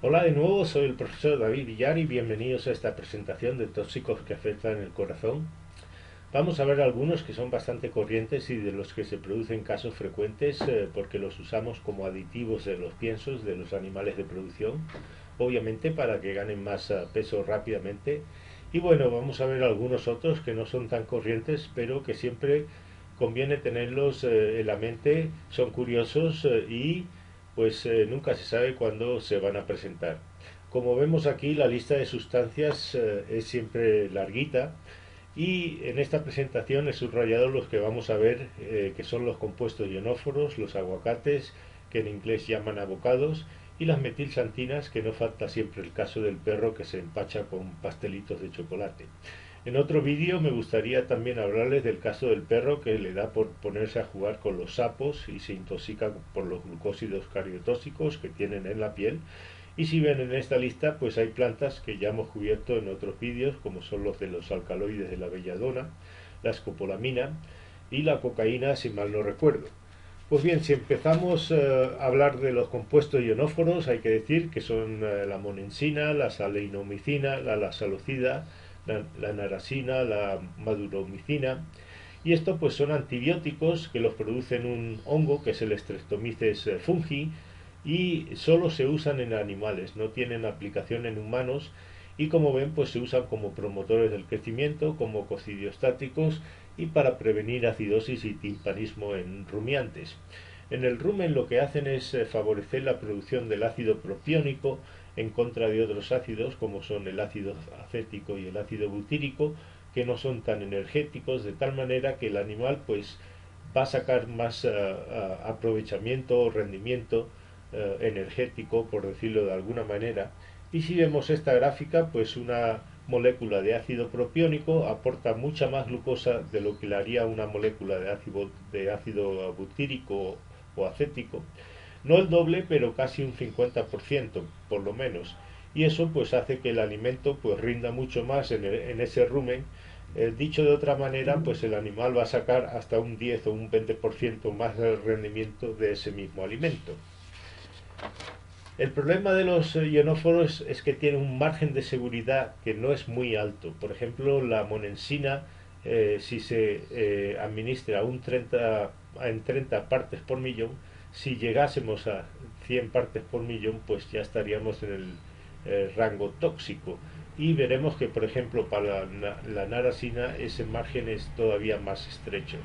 Hola de nuevo, soy el profesor David Villar y bienvenidos a esta presentación de tóxicos que afectan el corazón. Vamos a ver algunos que son bastante corrientes y de los que se producen casos frecuentes porque los usamos como aditivos de los piensos de los animales de producción, obviamente para que ganen más peso rápidamente. Y bueno, vamos a ver algunos otros que no son tan corrientes, pero que siempre conviene tenerlos en la mente, son curiosos y pues nunca se sabe cuándo se van a presentar. Como vemos aquí, la lista de sustancias es siempre larguita y en esta presentación he subrayado los que vamos a ver, que son los compuestos ionóforos, los aguacates, que en inglés llaman avocados, y las metilxantinas, que no falta siempre el caso del perro que se empacha con pastelitos de chocolate. En otro vídeo me gustaría también hablarles del caso del perro que le da por ponerse a jugar con los sapos y se intoxica por los glucósidos cariotóxicos que tienen en la piel. Y si ven en esta lista, pues hay plantas que ya hemos cubierto en otros vídeos, como son los de los alcaloides de la belladona, la escopolamina y la cocaína, si mal no recuerdo. Pues bien, si empezamos a hablar de los compuestos ionóforos, hay que decir que son la monensina, la saleinomicina, la salocida, la narasina, la maduromicina. Y esto pues son antibióticos que los producen un hongo que es el Streptomyces fungi y solo se usan en animales, no tienen aplicación en humanos y como ven pues se usan como promotores del crecimiento, como cocidiostáticos y para prevenir acidosis y timpanismo en rumiantes. En el rumen lo que hacen es favorecer la producción del ácido propiónico en contra de otros ácidos como son el ácido acético y el ácido butírico, que no son tan energéticos, de tal manera que el animal pues va a sacar más aprovechamiento o rendimiento energético, por decirlo de alguna manera. Y si vemos esta gráfica, pues una molécula de ácido propiónico aporta mucha más glucosa de lo que le haría una molécula de ácido butírico o acético. No el doble, pero casi un 50% por lo menos. Y eso pues hace que el alimento pues rinda mucho más en ese rumen. Dicho de otra manera, pues el animal va a sacar hasta un 10 o un 20% más de rendimiento de ese mismo alimento. El problema de los ionóforos es que tienen un margen de seguridad que no es muy alto. Por ejemplo, la monensina, si se administra en 30 partes por millón, si llegásemos a 100 partes por millón, pues ya estaríamos en el rango tóxico. Y veremos que, por ejemplo, para la narasina ese margen es todavía más estrecho.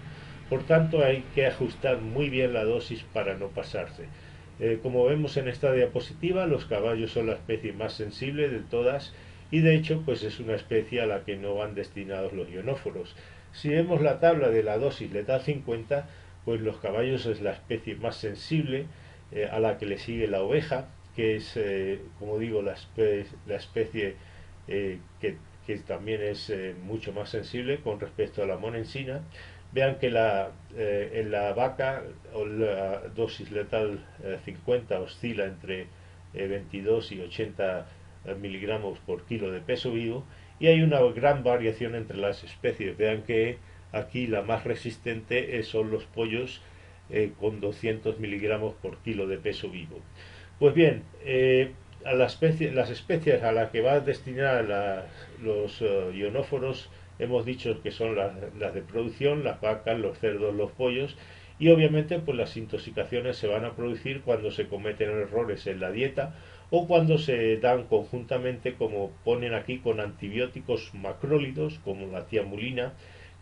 Por tanto, hay que ajustar muy bien la dosis para no pasarse. Como vemos en esta diapositiva, los caballos son la especie más sensible de todas y de hecho pues es una especie a la que no van destinados los ionóforos. Si vemos la tabla de la dosis letal 50, pues los caballos es la especie más sensible, a la que le sigue la oveja, que es, como digo, la especie que también es mucho más sensible con respecto a la monensina. Vean que en la vaca o la dosis letal 50 oscila entre 22 y 80 miligramos por kilo de peso vivo y hay una gran variación entre las especies. Vean que aquí la más resistente son los pollos con 200 miligramos por kilo de peso vivo. Pues bien, las especies a las que va a destinar los ionóforos hemos dicho que son las de producción, las vacas, los cerdos, los pollos y obviamente pues las intoxicaciones se van a producir cuando se cometen errores en la dieta o cuando se dan conjuntamente como ponen aquí con antibióticos macrólidos como la tiamulina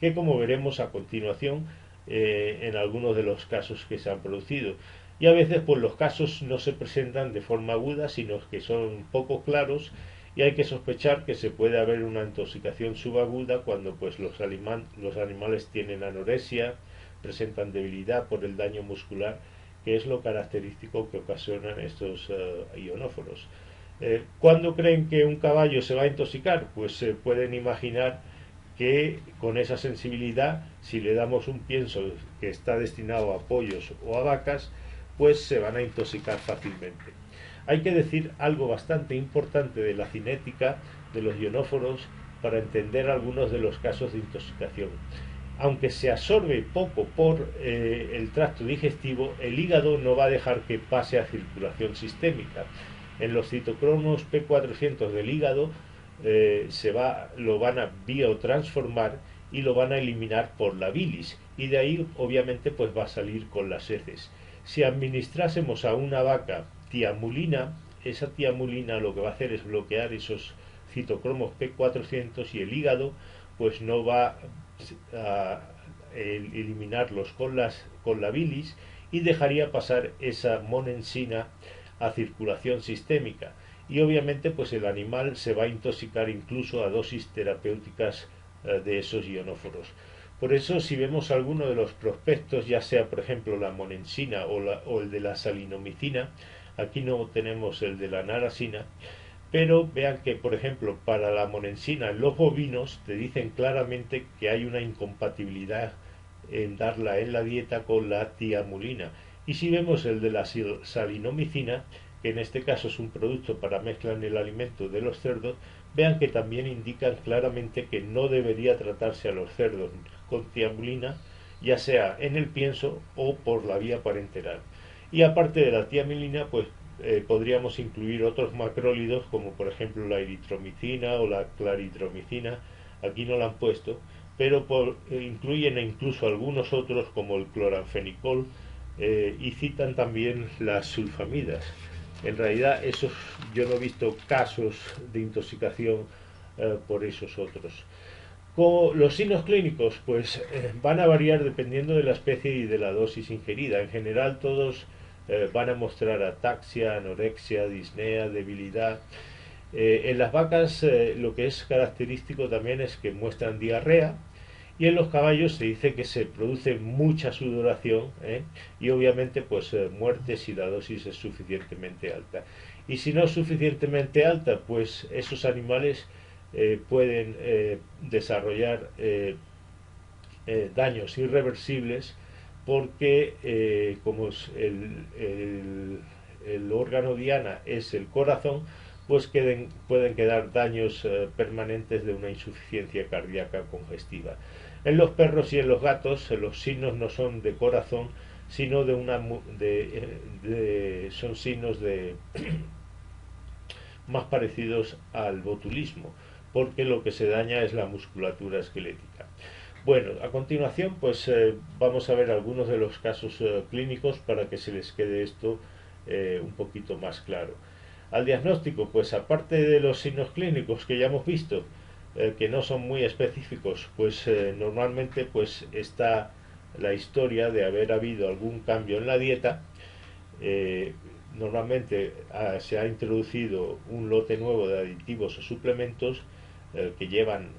que como veremos a continuación en algunos de los casos que se han producido y a veces pues los casos no se presentan de forma aguda sino que son poco claros y hay que sospechar que se puede haber una intoxicación subaguda cuando pues los animales tienen anorexia, presentan debilidad por el daño muscular, que es lo característico que ocasionan estos ionóforos. ¿Cuándo creen que un caballo se va a intoxicar? Pues se pueden imaginar que con esa sensibilidad, si le damos un pienso que está destinado a pollos o a vacas, pues se van a intoxicar fácilmente. Hay que decir algo bastante importante de la cinética de los ionóforos para entender algunos de los casos de intoxicación. Aunque se absorbe poco por el tracto digestivo, el hígado no va a dejar que pase a circulación sistémica. En los citocromos P400 del hígado lo van a biotransformar y lo van a eliminar por la bilis, y de ahí obviamente pues va a salir con las heces. Si administrásemos a una vaca tiamulina, esa tiamulina lo que va a hacer es bloquear esos citocromos P400 y el hígado pues no va a eliminarlos con la bilis y dejaría pasar esa monensina a circulación sistémica, y obviamente pues el animal se va a intoxicar incluso a dosis terapéuticas de esos ionóforos. Por eso, si vemos alguno de los prospectos, ya sea por ejemplo la monensina o el de la salinomicina, aquí no tenemos el de la narasina, pero vean que por ejemplo para la monensina en los bovinos te dicen claramente que hay una incompatibilidad en darla en la dieta con la tiamulina. Y si vemos el de la salinomicina, que en este caso es un producto para mezcla en el alimento de los cerdos, vean que también indican claramente que no debería tratarse a los cerdos con tiamulina, ya sea en el pienso o por la vía parenteral. Y aparte de la tiamulina, pues podríamos incluir otros macrólidos como por ejemplo la eritromicina o la claritromicina. Aquí no la han puesto, pero incluyen incluso algunos otros como el cloranfenicol, y citan también las sulfamidas. En realidad yo no he visto casos de intoxicación por esos otros. Los signos clínicos pues van a variar dependiendo de la especie y de la dosis ingerida. En general todos van a mostrar ataxia, anorexia, disnea, debilidad. En las vacas lo que es característico también es que muestran diarrea, y en los caballos se dice que se produce mucha sudoración, y obviamente pues muerte si la dosis es suficientemente alta. Y si no es suficientemente alta, pues esos animales pueden desarrollar daños irreversibles, porque como el órgano diana es el corazón, pues pueden quedar daños permanentes de una insuficiencia cardíaca congestiva. En los perros y en los gatos los signos no son de corazón, sino son signos de más parecidos al botulismo, porque lo que se daña es la musculatura esquelética. Bueno, a continuación pues vamos a ver algunos de los casos clínicos para que se les quede esto un poquito más claro. Al diagnóstico, pues aparte de los signos clínicos que ya hemos visto, que no son muy específicos, pues normalmente pues está la historia de haber habido algún cambio en la dieta. Normalmente se ha introducido un lote nuevo de aditivos o suplementos que llevan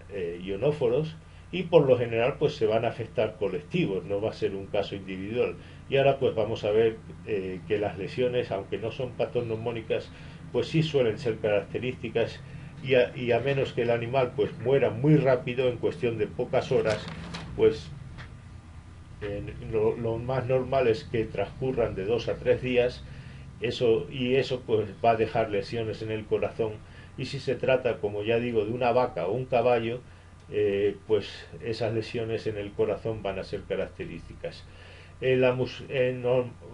ionóforos, y por lo general pues se van a afectar colectivos, no va a ser un caso individual. Y ahora pues vamos a ver que las lesiones, aunque no son patognomónicas, pues sí suelen ser características, y a menos que el animal pues muera muy rápido en cuestión de pocas horas, pues lo más normal es que transcurran de 2 a 3 días. Eso pues va a dejar lesiones en el corazón, y si se trata, como ya digo, de una vaca o un caballo, pues esas lesiones en el corazón van a ser características.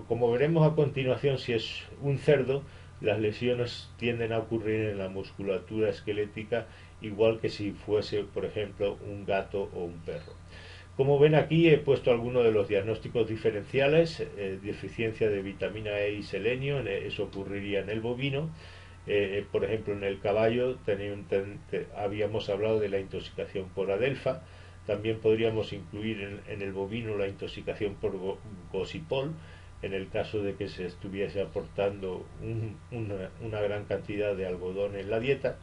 Como veremos a continuación, si es un cerdo, las lesiones tienden a ocurrir en la musculatura esquelética, igual que si fuese, por ejemplo, un gato o un perro. Como ven aquí he puesto algunos de los diagnósticos diferenciales: deficiencia de vitamina E y selenio, eso ocurriría en el bovino. Por ejemplo, en el caballo habíamos hablado de la intoxicación por adelfa. También podríamos incluir en el bovino la intoxicación por gosipol, en el caso de que se estuviese aportando una gran cantidad de algodón en la dieta.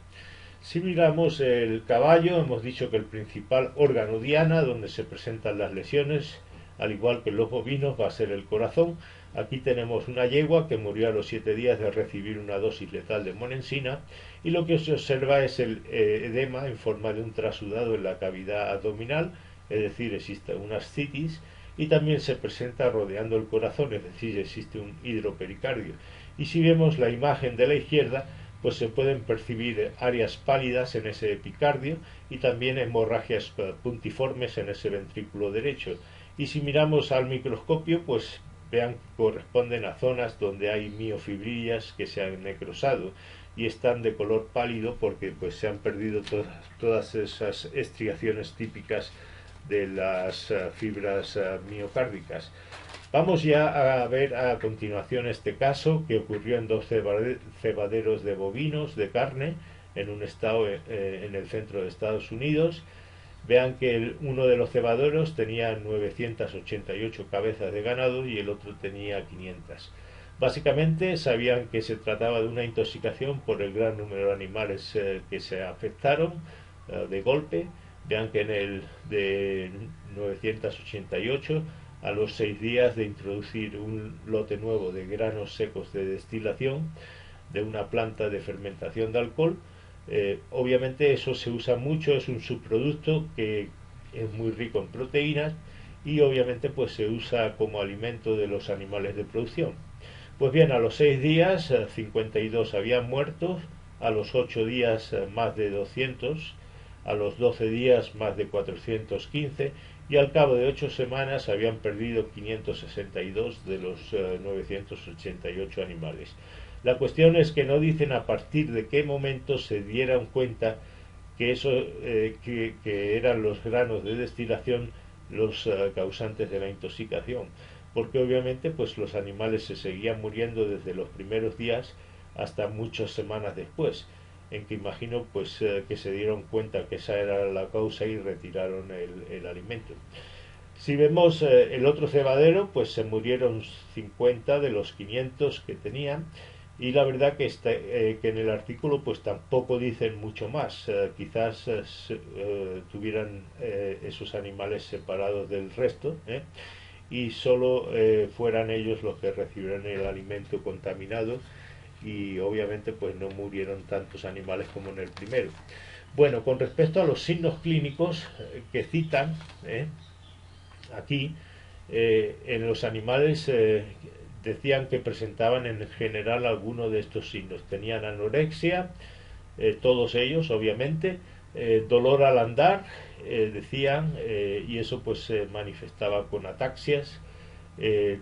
Si miramos el caballo, hemos dicho que el principal órgano diana donde se presentan las lesiones, al igual que en los bovinos, va a ser el corazón. Aquí tenemos una yegua que murió a los 7 días de recibir una dosis letal de monensina, y lo que se observa es el edema en forma de un trasudado en la cavidad abdominal, es decir, existe una ascitis, y también se presenta rodeando el corazón, es decir, existe un hidropericardio. Y si vemos la imagen de la izquierda, pues se pueden percibir áreas pálidas en ese epicardio, y también hemorragias puntiformes en ese ventrículo derecho. Y si miramos al microscopio, pues vean que corresponden a zonas donde hay miofibrillas que se han necrosado y están de color pálido porque pues se han perdido todas esas estriaciones típicas de las fibras miocárdicas. Vamos ya a ver a continuación este caso que ocurrió en dos cebaderos de bovinos de carne en un estado en el centro de Estados Unidos. Vean que uno de los cebaderos tenía 988 cabezas de ganado y el otro tenía 500. Básicamente sabían que se trataba de una intoxicación por el gran número de animales que se afectaron de golpe. Vean que en el de 988, a los 6 días de introducir un lote nuevo de granos secos de destilación de una planta de fermentación de alcohol, obviamente eso se usa mucho, es un subproducto que es muy rico en proteínas y obviamente pues se usa como alimento de los animales de producción. Pues bien, a los 6 días 52 habían muerto, a los 8 días más de 200, a los 12 días más de 415 y al cabo de 8 semanas habían perdido 562 de los 988 animales. La cuestión es que no dicen a partir de qué momento se dieran cuenta que eso que eran los granos de destilación los causantes de la intoxicación, porque obviamente pues los animales se seguían muriendo desde los primeros días hasta muchas semanas después, en que imagino pues que se dieron cuenta que esa era la causa y retiraron el alimento. Si vemos el otro cebadero, pues se murieron 50 de los 500 que tenían, y la verdad que, que en el artículo pues tampoco dicen mucho más. Quizás tuvieran esos animales separados del resto, y solo fueran ellos los que recibieran el alimento contaminado, y obviamente pues no murieron tantos animales como en el primero. Bueno, con respecto a los signos clínicos que citan aquí, en los animales decían que presentaban en general alguno de estos signos. Tenían anorexia, todos ellos obviamente, dolor al andar, decían, y eso pues se manifestaba con ataxias,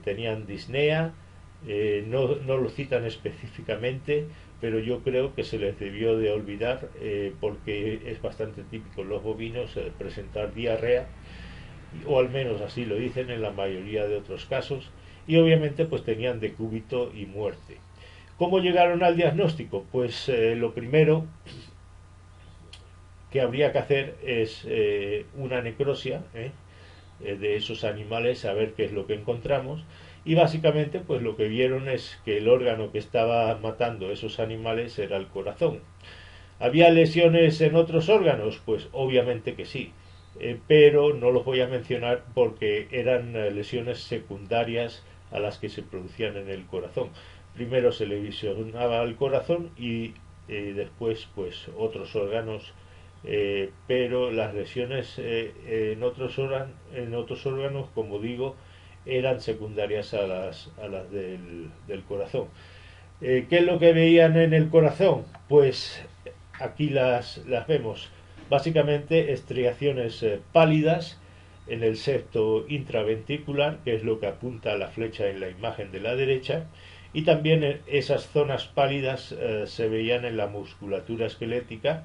tenían disnea, no lo citan específicamente, pero yo creo que se les debió de olvidar porque es bastante típico en los bovinos presentar diarrea, o al menos así lo dicen en la mayoría de otros casos, y obviamente pues tenían decúbito y muerte. ¿Cómo llegaron al diagnóstico? Pues lo primero que habría que hacer es una necrosia de esos animales, a ver qué es lo que encontramos, y básicamente pues lo que vieron es que el órgano que estaba matando esos animales era el corazón. ¿Había lesiones en otros órganos? Pues obviamente que sí, pero no los voy a mencionar porque eran lesiones secundarias a las que se producían en el corazón. Primero se le lesionaba el corazón y después pues otros órganos, pero las lesiones en otros órganos, como digo, eran secundarias a las del corazón. ¿Qué es lo que veían en el corazón? Pues aquí las vemos. Básicamente estriaciones pálidas en el septo intraventricular, que es lo que apunta a la flecha en la imagen de la derecha, y también esas zonas pálidas se veían en la musculatura esquelética.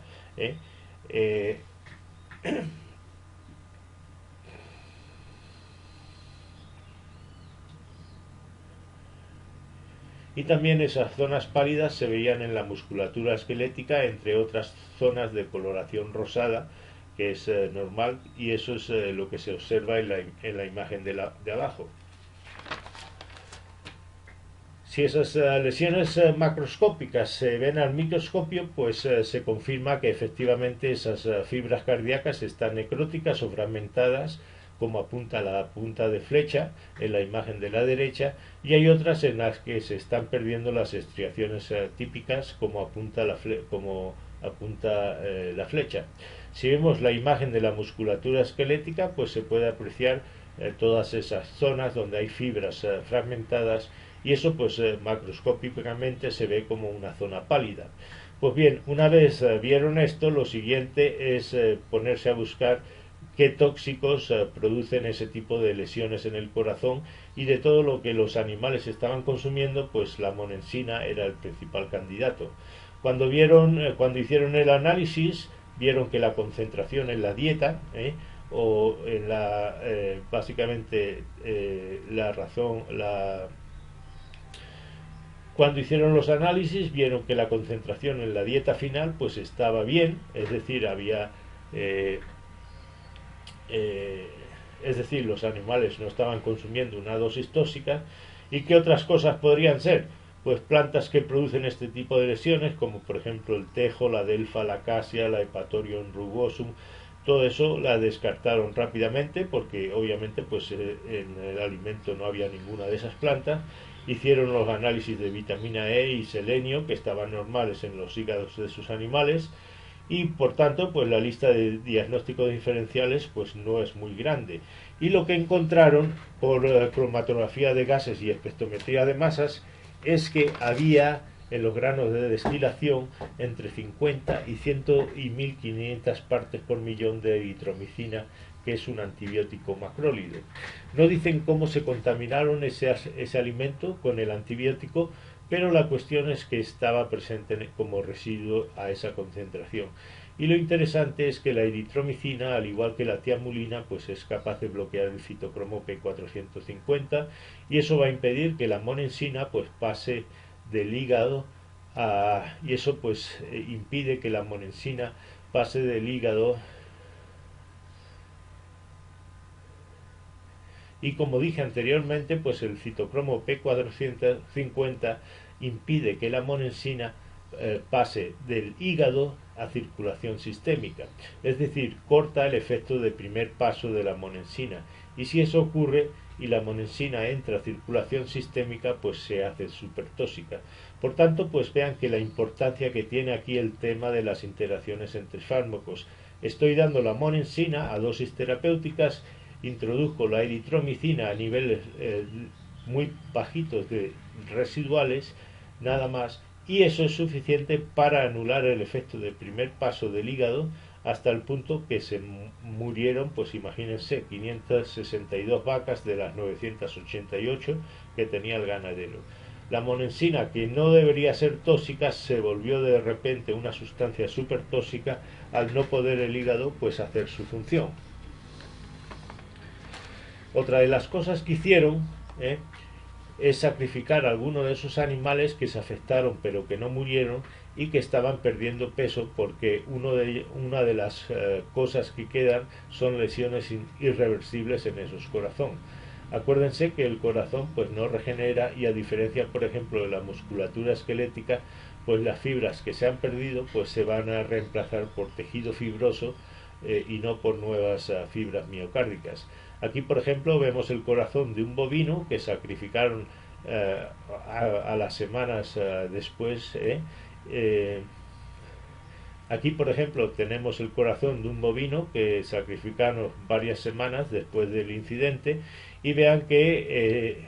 Y también esas zonas pálidas se veían en la musculatura esquelética, entre otras zonas de coloración rosada, que es normal, y eso es lo que se observa en la imagen de abajo. Si esas lesiones macroscópicas se ven al microscopio, pues se confirma que efectivamente esas fibras cardíacas están necróticas o fragmentadas, como apunta la punta de flecha en la imagen de la derecha, y hay otras en las que se están perdiendo las estriaciones típicas, como apunta la flecha. Si vemos la imagen de la musculatura esquelética, pues se puede apreciar todas esas zonas donde hay fibras fragmentadas, y eso pues macroscópicamente se ve como una zona pálida. Pues bien, una vez vieron esto, lo siguiente es ponerse a buscar qué tóxicos producen ese tipo de lesiones en el corazón, y de todo lo que los animales estaban consumiendo, pues la monensina era el principal candidato. Cuando hicieron el análisis, vieron que la concentración en la dieta, o en básicamente cuando hicieron los análisis vieron que la concentración en la dieta final pues estaba bien, es decir, eh, eh, los animales no estaban consumiendo una dosis tóxica. ¿Y qué otras cosas podrían ser? Pues plantas que producen este tipo de lesiones, como por ejemplo el tejo, la delfa, la acacia, la Hepatorium rugosum. Todo eso la descartaron rápidamente porque obviamente pues en el alimento no había ninguna de esas plantas. Hicieron los análisis de vitamina E y selenio, que estaban normales en los hígados de sus animales, y por tanto pues la lista de diagnósticos diferenciales pues no es muy grande. Y lo que encontraron por cromatografía de gases y espectrometría de masas es que había en los granos de destilación entre 50 y 100 y 1500 partes por millón de eritromicina, que es un antibiótico macrólido. No dicen cómo se contaminaron ese alimento con el antibiótico, pero la cuestión es que estaba presente como residuo a esa concentración. Y lo interesante es que la eritromicina, al igual que la tiamulina, pues es capaz de bloquear el citocromo P450, y eso va a impedir que la monensina pues pase del hígado y eso pues impide que la monensina pase del hígado. Y como dije anteriormente, pues el citocromo P450 impide que la monensina pase del hígado a circulación sistémica, es decir, corta el efecto de primer paso de la monensina, y si eso ocurre y la monensina entra a circulación sistémica, pues se hace supertóxica. Por tanto, pues vean que la importancia que tiene aquí el tema de las interacciones entre fármacos. Estoy dando la monensina a dosis terapéuticas, introduzco la eritromicina a niveles muy bajitos de residuales, nada más, y eso es suficiente para anular el efecto de primer paso del hígado, hasta el punto que se murieron, pues imagínense, 562 vacas de las 988 que tenía el ganadero. La monensina, que no debería ser tóxica, se volvió de repente una sustancia súper tóxica al no poder el hígado pues hacer su función. Otra de las cosas que hicieron es sacrificar a algunos de esos animales que se afectaron pero que no murieron y que estaban perdiendo peso, porque una de las cosas que quedan son lesiones irreversibles en esos corazones. Acuérdense que el corazón pues no regenera, y a diferencia por ejemplo de la musculatura esquelética, pues las fibras que se han perdido pues se van a reemplazar por tejido fibroso y no por nuevas fibras miocárdicas. Aquí por ejemplo vemos el corazón de un bovino que sacrificaron a las semanas después. Aquí por ejemplo tenemos el corazón de un bovino que sacrificaron varias semanas después del incidente, y vean que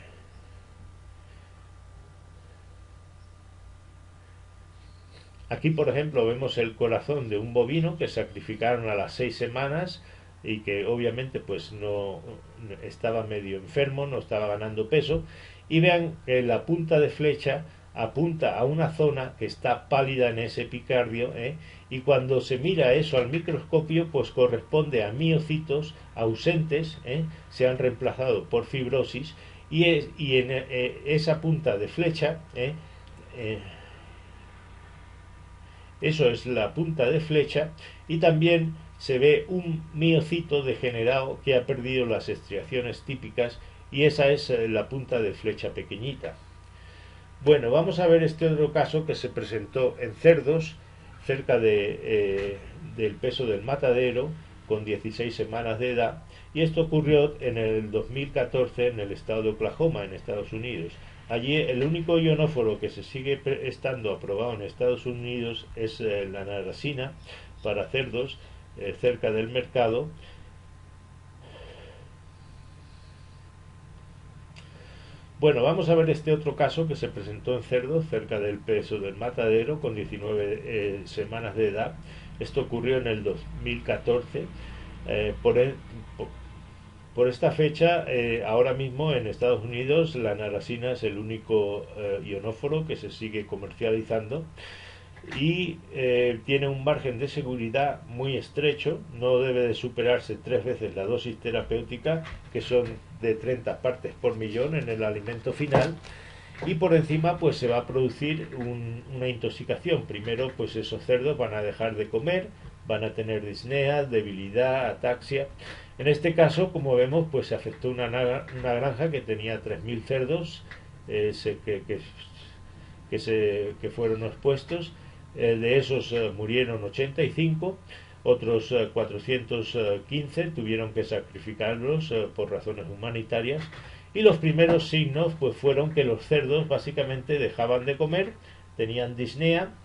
aquí por ejemplo vemos el corazón de un bovino que sacrificaron a las 6 semanas y que obviamente pues no estaba medio enfermo, no estaba ganando peso, y vean que la punta de flecha apunta a una zona que está pálida en ese epicardio, y cuando se mira eso al microscopio pues corresponde a miocitos ausentes, se han reemplazado por fibrosis, y en esa punta de flecha, eso es la punta de flecha, y también se ve un miocito degenerado que ha perdido las estriaciones típicas, y esa es la punta de flecha pequeñita. Bueno, vamos a ver este otro caso que se presentó en cerdos cerca del peso del matadero, con 16 semanas de edad, y esto ocurrió en el 2014 en el estado de Oklahoma, en Estados Unidos. Allí el único ionóforo que se sigue estando aprobado en Estados Unidos es la narasina para cerdos, cerca del mercado. Bueno, vamos a ver este otro caso que se presentó en cerdos cerca del peso del matadero, con 19 semanas de edad. Esto ocurrió en el 2014. Por, por esta fecha, ahora mismo en Estados Unidos la narasina es el único ionóforo que se sigue comercializando y tiene un margen de seguridad muy estrecho, no debe de superarse 3 veces la dosis terapéutica, que son de 30 partes por millón en el alimento final, y por encima pues se va a producir una intoxicación. Primero pues esos cerdos van a dejar de comer, van a tener disnea, debilidad, ataxia. En este caso, como vemos, pues se afectó una granja que tenía 3.000 cerdos que fueron expuestos. De esos murieron 85, otros 415 tuvieron que sacrificarlos por razones humanitarias, y los primeros signos pues fueron que los cerdos básicamente dejaban de comer, tenían disnea,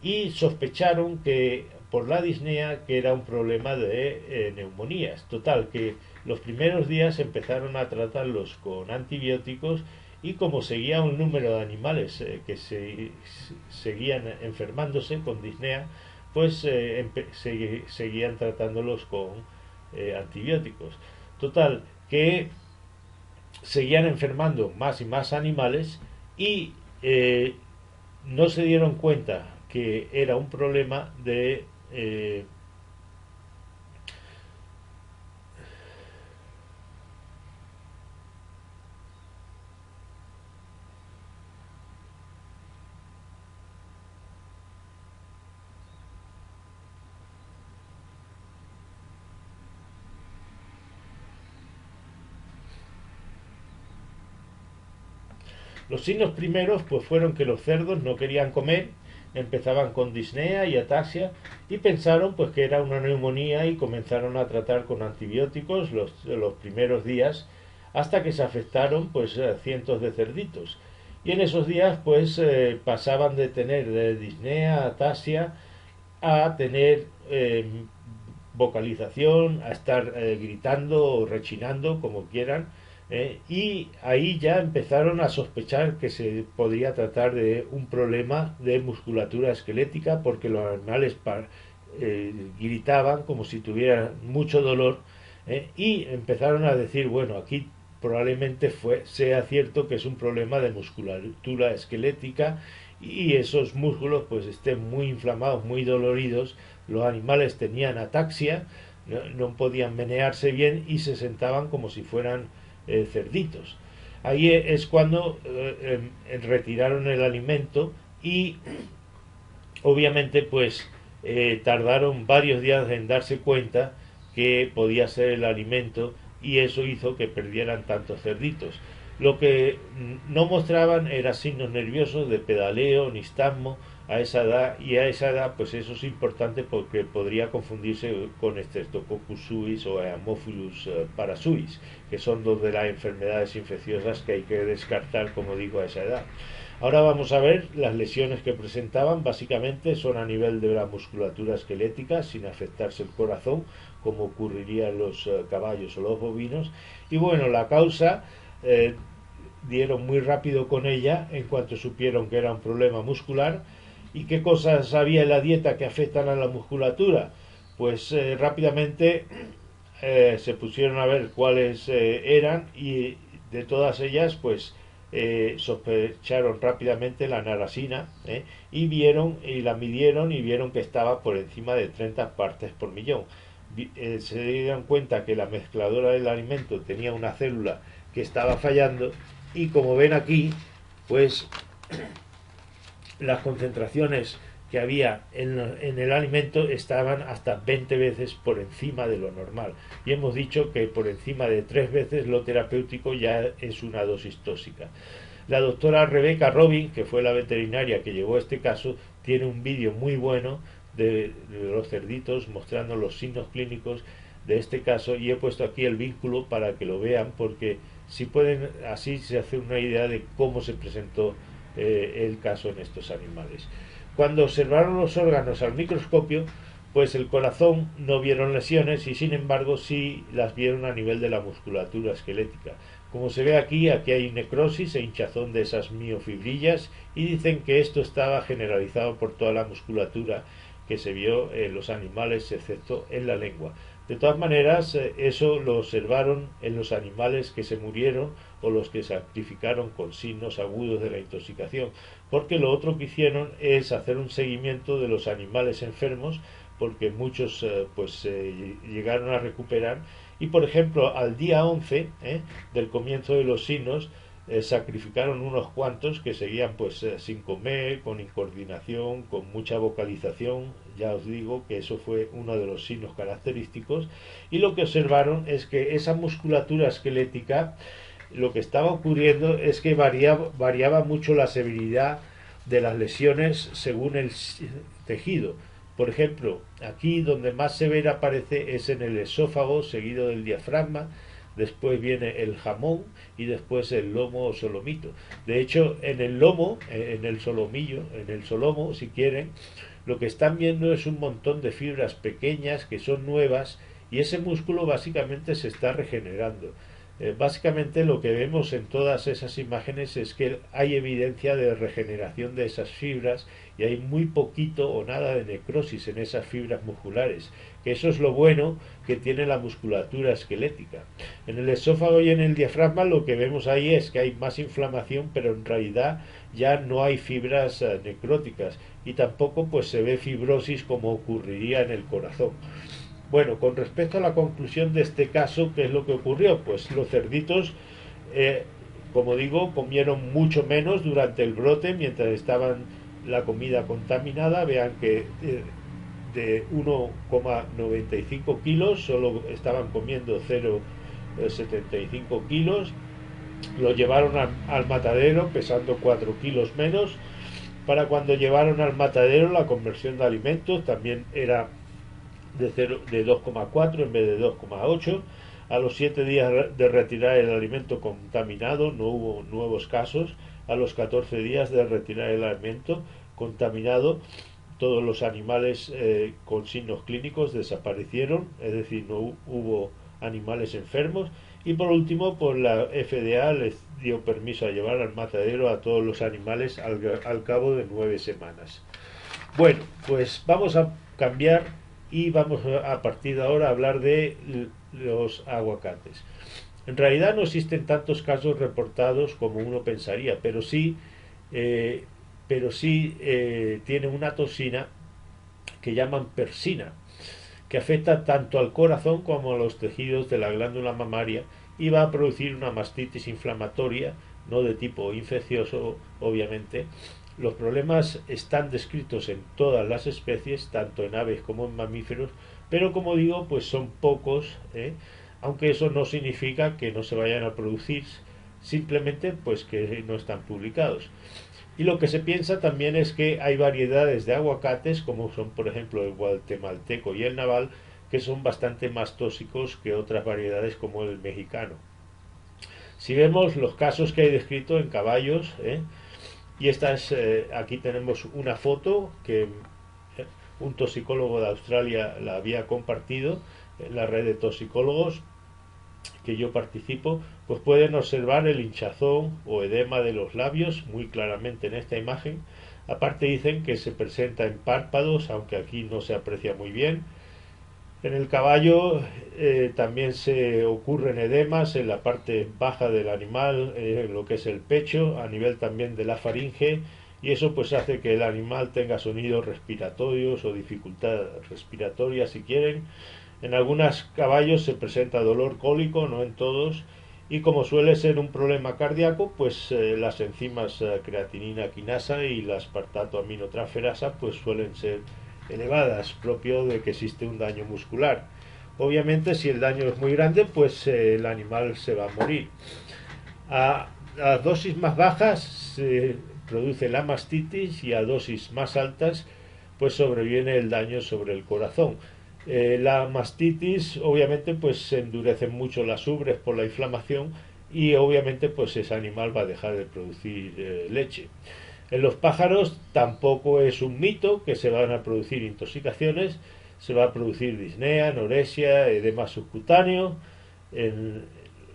y sospecharon que por la disnea que era un problema de neumonías. Total, que los primeros días empezaron a tratarlos con antibióticos, y como seguía un número de animales que seguían enfermándose con disnea, pues seguían tratándolos con antibióticos. Total, que seguían enfermando más y más animales, y no se dieron cuenta que era un problema de los signos primeros pues fueron que los cerdos no querían comer, empezaban con disnea y ataxia, y pensaron pues que era una neumonía, y comenzaron a tratar con antibióticos los primeros días, hasta que se afectaron pues cientos de cerditos. Y en esos días pues pasaban de tener disnea, ataxia, a tener vocalización, a estar gritando o rechinando, como quieran, y ahí ya empezaron a sospechar que se podría tratar de un problema de musculatura esquelética, porque los animales gritaban como si tuvieran mucho dolor, y empezaron a decir, bueno, aquí probablemente sea cierto que es un problema de musculatura esquelética, y esos músculos pues estén muy inflamados, muy doloridos. Los animales tenían ataxia, no podían menearse bien, y se sentaban como si fueran cerditos. Ahí es cuando retiraron el alimento, y obviamente pues tardaron varios días en darse cuenta que podía ser el alimento, y eso hizo que perdieran tantos cerditos. Lo que no mostraban eran signos nerviosos de pedaleo, nistagmo a esa edad, y a esa edad pues eso es importante porque podría confundirse con Streptococcus suis o Haemophilus parasuis, que son dos de las enfermedades infecciosas que hay que descartar, como digo, a esa edad. Ahora vamos a ver las lesiones que presentaban. Básicamente son a nivel de la musculatura esquelética, sin afectarse el corazón, como ocurriría en los caballos o los bovinos. Y bueno, la causa dieron muy rápido con ella en cuanto supieron que era un problema muscular. ¿Y qué cosas había en la dieta que afectan a la musculatura? Pues rápidamente se pusieron a ver cuáles eran, y de todas ellas pues sospecharon rápidamente la narasina, y la midieron, y vieron que estaba por encima de 30 partes por millón. Se dieron cuenta que la mezcladora del alimento tenía una célula que estaba fallando, y como ven aquí pues las concentraciones que había en el alimento estaban hasta 20 veces por encima de lo normal, y hemos dicho que por encima de 3 veces lo terapéutico ya es una dosis tóxica. La doctora Rebecca Robin, que fue la veterinaria que llevó este caso, tiene un vídeo muy bueno de los cerditos mostrando los signos clínicos de este caso, y he puesto aquí el vínculo para que lo vean, porque si pueden, así se hace una idea de cómo se presentó el caso en estos animales. Cuando observaron los órganos al microscopio, pues el corazón no vieron lesiones, y sin embargo sí las vieron a nivel de la musculatura esquelética. Como se ve aquí hay necrosis e hinchazón de esas miofibrillas, y dicen que esto estaba generalizado por toda la musculatura que se vio en los animales, excepto en la lengua. De todas maneras, eso lo observaron en los animales que se murieron o los que sacrificaron con signos agudos de la intoxicación, porque lo otro que hicieron es hacer un seguimiento de los animales enfermos, porque muchos llegaron a recuperar, y por ejemplo al día 11 del comienzo de los signos, sacrificaron unos cuantos que seguían sin comer, con incoordinación, con mucha vocalización. Ya os digo que eso fue uno de los signos característicos, y lo que observaron es que esa musculatura esquelética, lo que estaba ocurriendo es que variaba mucho la severidad de las lesiones según el tejido. Por ejemplo, aquí donde más severa aparece es en el esófago, seguido del diafragma, después viene el jamón y después el lomo o solomito. De hecho, en el lomo, en el solomillo, en el solomo, si quieren, lo que están viendo es un montón de fibras pequeñas que son nuevas, y ese músculo básicamente se está regenerando. Básicamente lo que vemos en todas esas imágenes es que hay evidencia de regeneración de esas fibras, y hay muy poquito o nada de necrosis en esas fibras musculares, que eso es lo bueno que tiene la musculatura esquelética. En el esófago y en el diafragma lo que vemos ahí es que hay más inflamación, pero en realidad ya no hay fibras necróticas, y tampoco se ve fibrosis como ocurriría en el corazón. Bueno, con respecto a la conclusión de este caso, ¿qué es lo que ocurrió? Pues los cerditos, eh, como digo, comieron mucho menos durante el brote mientras estaban la comida contaminada. Vean que de 1,95 kilos solo estaban comiendo 0,75 kilos. Lo llevaron al matadero pesando 4 kilos menos. Para cuando llevaron al matadero, la conversión de alimentos también era de 2,4 en vez de 2,8. A los 7 días de retirar el alimento contaminado no hubo nuevos casos. A los 14 días de retirar el alimento contaminado, todos los animales con signos clínicos desaparecieron, es decir, no hubo animales enfermos. Y por último, pues la FDA les dio permiso a llevar al matadero a todos los animales al cabo de 9 semanas. Bueno, pues vamos a cambiar y vamos a partir de ahora a hablar de los aguacates. En realidad no existen tantos casos reportados como uno pensaría, eh, pero sí tiene una toxina que llaman persina, que afecta tanto al corazón como a los tejidos de la glándula mamaria, y va a producir una mastitis inflamatoria, no de tipo infeccioso, obviamente. Los problemas están descritos en todas las especies, tanto en aves como en mamíferos, pero como digo, pues son pocos, aunque eso no significa que no se vayan a producir, simplemente pues que no están publicados. Y lo que se piensa también es que hay variedades de aguacates, como son por ejemplo el guatemalteco y el naval, que son bastante más tóxicos que otras variedades como el mexicano. Si vemos los casos que hay descrito en caballos, y aquí tenemos una foto que un toxicólogo de Australia la había compartido en la red de toxicólogos que yo participo, pues pueden observar el hinchazón o edema de los labios muy claramente en esta imagen. Aparte dicen que se presenta en párpados, aunque aquí no se aprecia muy bien. En el caballo también se ocurren edemas en la parte baja del animal, en lo que es el pecho, a nivel también de la faringe, y eso pues hace que el animal tenga sonidos respiratorios o dificultad respiratoria si quieren. En algunos caballos se presenta dolor cólico, no en todos, y como suele ser un problema cardíaco, pues las enzimas creatinina quinasa y la aspartato aminotransferasa pues suelen ser elevadas, propio de que existe un daño muscular. Obviamente, si el daño es muy grande, pues el animal se va a morir. A dosis más bajas se produce la mastitis, y a dosis más altas pues sobreviene el daño sobre el corazón. La mastitis obviamente pues se endurecen mucho las ubres por la inflamación, y obviamente pues ese animal va a dejar de producir leche. En los pájaros tampoco es un mito que se van a producir intoxicaciones, se va a producir disnea, anorexia, edema subcutáneo en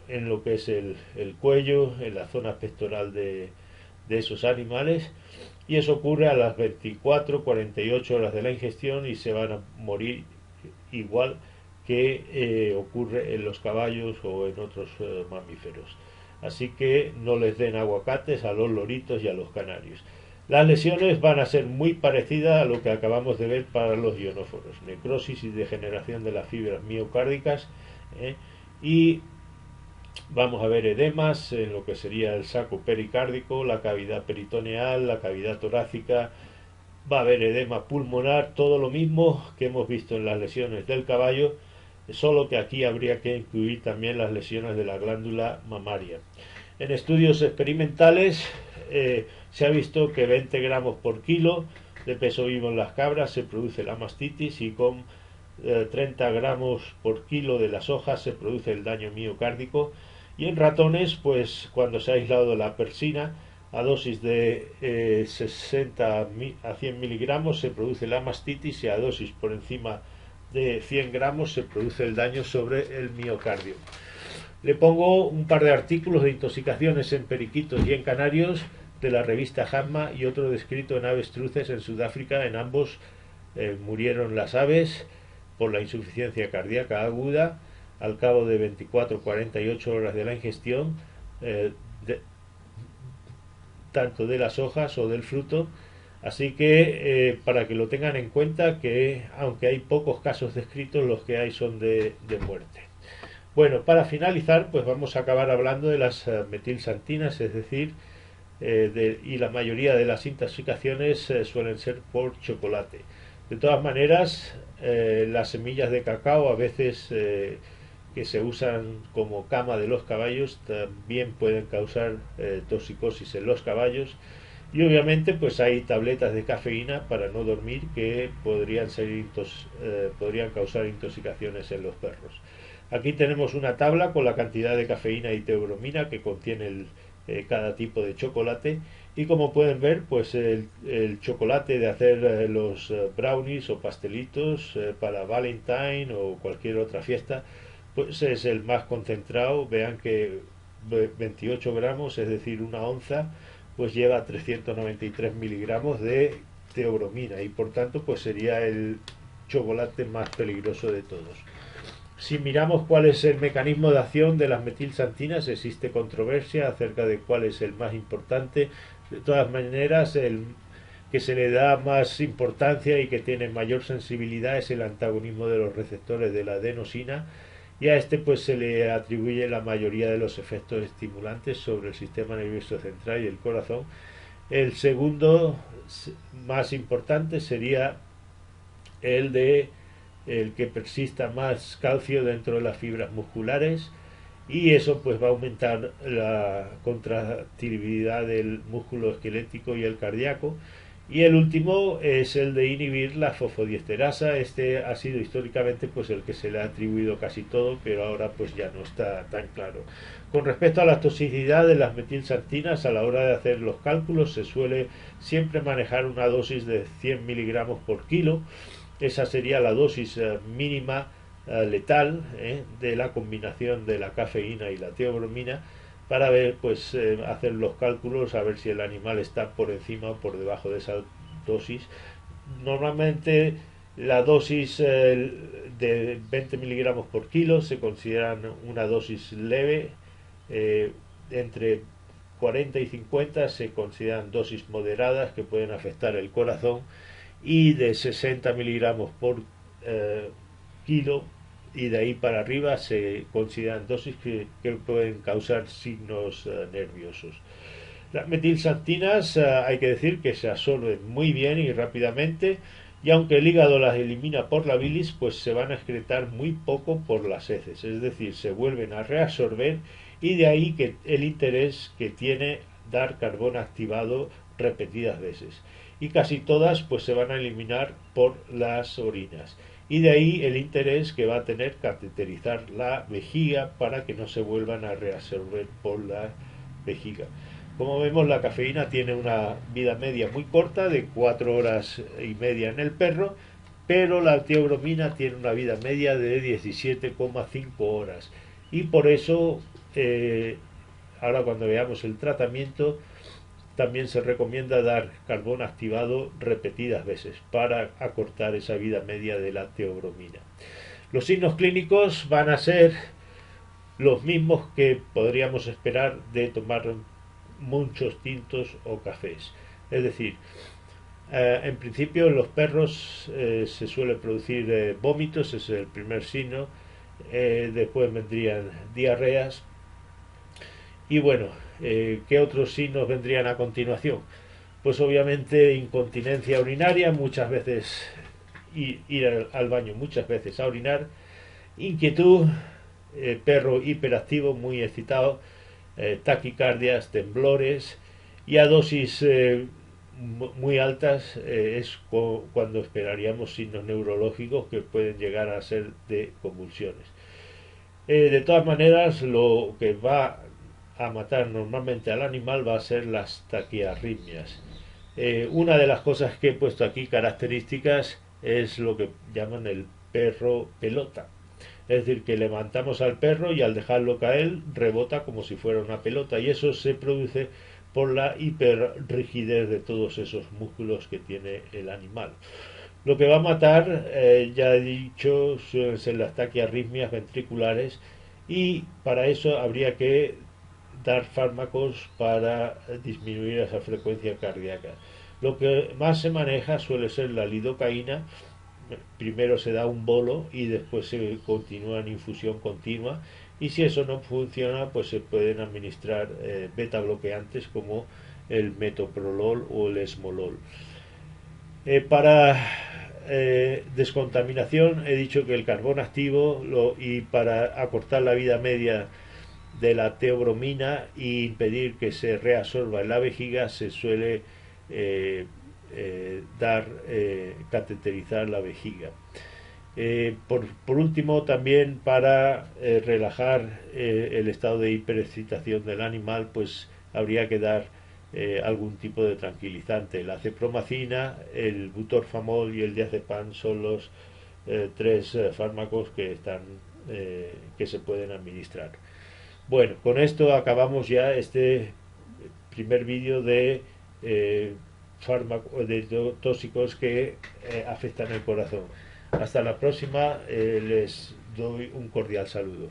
lo que es el cuello, en la zona pectoral de esos animales, y eso ocurre a las 24-48 horas de la ingestión, y se van a morir igual que ocurre en los caballos o en otros mamíferos. Así que no les den aguacates a los loritos y a los canarios. Las lesiones van a ser muy parecidas a lo que acabamos de ver para los ionóforos: necrosis y degeneración de las fibras miocárdicas, y vamos a ver edemas en lo que sería el saco pericárdico, la cavidad peritoneal, la cavidad torácica. Va a haber edema pulmonar, todo lo mismo que hemos visto en las lesiones del caballo, solo que aquí habría que incluir también las lesiones de la glándula mamaria. En estudios experimentales se ha visto que 20 gramos por kilo de peso vivo en las cabras se produce la mastitis, y con 30 gramos por kilo de las hojas se produce el daño miocárdico. Y en ratones, pues cuando se ha aislado la persina a dosis de 60 a 100 miligramos se produce la mastitis, y a dosis por encima de 100 gramos se produce el daño sobre el miocardio. Le pongo un par de artículos de intoxicaciones en periquitos y en canarios de la revista JAMA y otro descrito en avestruces en Sudáfrica. En ambos murieron las aves por la insuficiencia cardíaca aguda al cabo de 24-48 horas de la ingestión, tanto de las hojas o del fruto. Así que para que lo tengan en cuenta, que aunque hay pocos casos descritos, los que hay son de muerte. Bueno, para finalizar, pues vamos a acabar hablando de las metilsantinas, es decir, y la mayoría de las intoxicaciones suelen ser por chocolate. De todas maneras, las semillas de cacao, a veces que se usan como cama de los caballos, también pueden causar toxicosis en los caballos. Y obviamente pues hay tabletas de cafeína para no dormir que podrían causar intoxicaciones en los perros. Aquí tenemos una tabla con la cantidad de cafeína y teobromina que contiene cada tipo de chocolate, y como pueden ver, pues el chocolate de hacer los brownies o pastelitos para Valentine o cualquier otra fiesta, pues es el más concentrado. Vean que 28 gramos, es decir, una onza, pues lleva 393 miligramos de teobromina, y por tanto pues sería el chocolate más peligroso de todos. Si miramos cuál es el mecanismo de acción de las metilsantinas, existe controversia acerca de cuál es el más importante. De todas maneras, el que se le da más importancia y que tiene mayor sensibilidad es el antagonismo de los receptores de la adenosina, y a este pues se le atribuye la mayoría de los efectos estimulantes sobre el sistema nervioso central y el corazón. El segundo más importante sería el que persista más calcio dentro de las fibras musculares, y eso pues va a aumentar la contractilidad del músculo esquelético y el cardíaco. Y el último es el de inhibir la fosfodiesterasa. Este ha sido históricamente pues el que se le ha atribuido casi todo, pero ahora pues ya no está tan claro. Con respecto a la toxicidad de las metilsantinas, a la hora de hacer los cálculos se suele siempre manejar una dosis de 100 miligramos por kilo. Esa sería la dosis mínima letal de la combinación de la cafeína y la teobromina, para ver, pues hacer los cálculos, a ver si el animal está por encima o por debajo de esa dosis. Normalmente la dosis de 20 miligramos por kilo se considera una dosis leve, entre 40 y 50 se consideran dosis moderadas que pueden afectar el corazón, y de 60 miligramos por kilo y de ahí para arriba se consideran dosis que pueden causar signos nerviosos. Las metilsantinas hay que decir que se absorben muy bien y rápidamente, y aunque el hígado las elimina por la bilis, pues se van a excretar muy poco por las heces, es decir, se vuelven a reabsorber, y de ahí que el interés que tiene dar carbón activado repetidas veces, y casi todas pues se van a eliminar por las orinas, y de ahí el interés que va a tener cateterizar la vejiga para que no se vuelvan a reabsorber por la vejiga. Como vemos, la cafeína tiene una vida media muy corta, de 4 horas y media en el perro, pero la teobromina tiene una vida media de 17,5 horas, y por eso ahora cuando veamos el tratamiento también se recomienda dar carbón activado repetidas veces para acortar esa vida media de la teobromina. Los signos clínicos van a ser los mismos que podríamos esperar de tomar muchos tintos o cafés. Es decir, en principio en los perros se suele producir vómitos, ese es el primer signo. Después vendrían diarreas. Y bueno, ¿qué otros signos vendrían a continuación? Pues obviamente incontinencia urinaria, muchas veces ir al baño muchas veces a orinar, inquietud, perro hiperactivo, muy excitado, taquicardias, temblores, y a dosis muy altas es cuando esperaríamos signos neurológicos que pueden llegar a ser de convulsiones. De todas maneras, lo que va a matar normalmente al animal va a ser las taquiarritmias. Una de las cosas que he puesto aquí características es lo que llaman el perro pelota. Es decir, que levantamos al perro y al dejarlo caer rebota como si fuera una pelota, y eso se produce por la hiperrigidez de todos esos músculos que tiene el animal. Lo que va a matar, ya he dicho, suelen ser las taquiarritmias ventriculares, y para eso habría que dar fármacos para disminuir esa frecuencia cardíaca. Lo que más se maneja suele ser la lidocaína. Primero se da un bolo y después se continúa en infusión continua, y si eso no funciona pues se pueden administrar beta bloqueantes como el metoprolol o el esmolol. Para descontaminación he dicho que el carbón activo y para acortar la vida media de la teobromina e impedir que se reabsorba en la vejiga se suele cateterizar la vejiga. Por último, también para relajar el estado de hiperexcitación del animal, pues habría que dar algún tipo de tranquilizante. La cepromacina, el butorfamol y el diazepam son los tres fármacos que se pueden administrar. Bueno, con esto acabamos ya este primer vídeo de tóxicos que afectan el corazón. Hasta la próxima, les doy un cordial saludo.